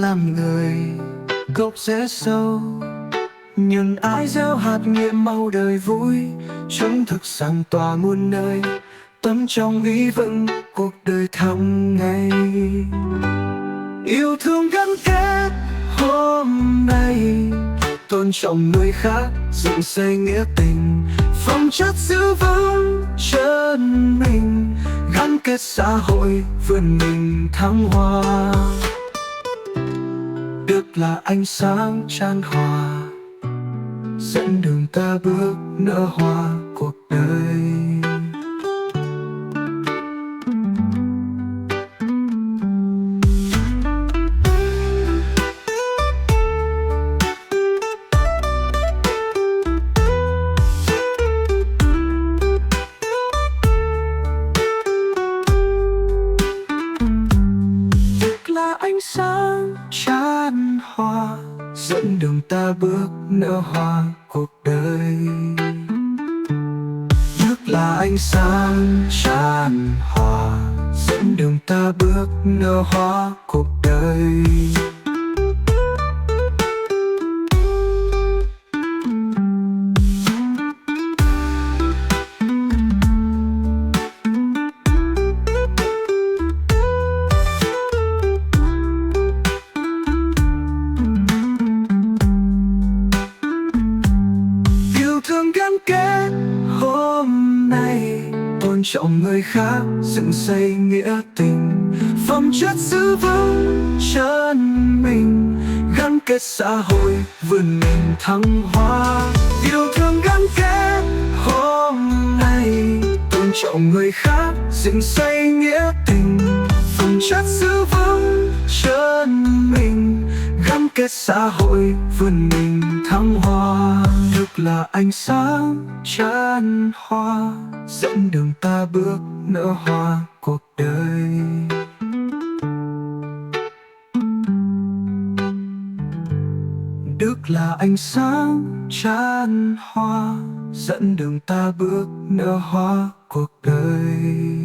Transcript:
làm người gốc rễ sâu. Nhưng ai gieo hạt nghĩa màu đời vui, chúng thực sáng tỏa muôn nơi, tâm trong ý vững cuộc đời thăm ngày. Yêu thương gắn kết hôm nay, tôn trọng người khác, dựng xây nghĩa tình, phẩm chất giữ vững chân mình, gắn kết xã hội vươn mình thăng hoa. Đức là ánh sáng chan hòa, dẫn đường ta bước nở hoa cuộc đời. Ánh sáng chan hòa, dẫn đường ta bước nở hoa cuộc đời. Đức là ánh sáng chan hòa, dẫn đường ta bước nở hoa cuộc đời. Thương gắn kết hôm nay, tôn trọng người khác, dựng xây nghĩa tình, phẩm chất giữ vững chân mình, gắn kết xã hội vươn mình thăng hoa. Yêu thương gắn kết hôm nay, tôn trọng người khác, dựng xây nghĩa tình, phẩm chất giữ vững chân mình, gắn kết xã hội vươn mình thăng hoa. Đức là ánh sáng chan hòa, dẫn đường ta bước nở hoa cuộc đời. Đức là ánh sáng chan hòa, dẫn đường ta bước nở hoa cuộc đời.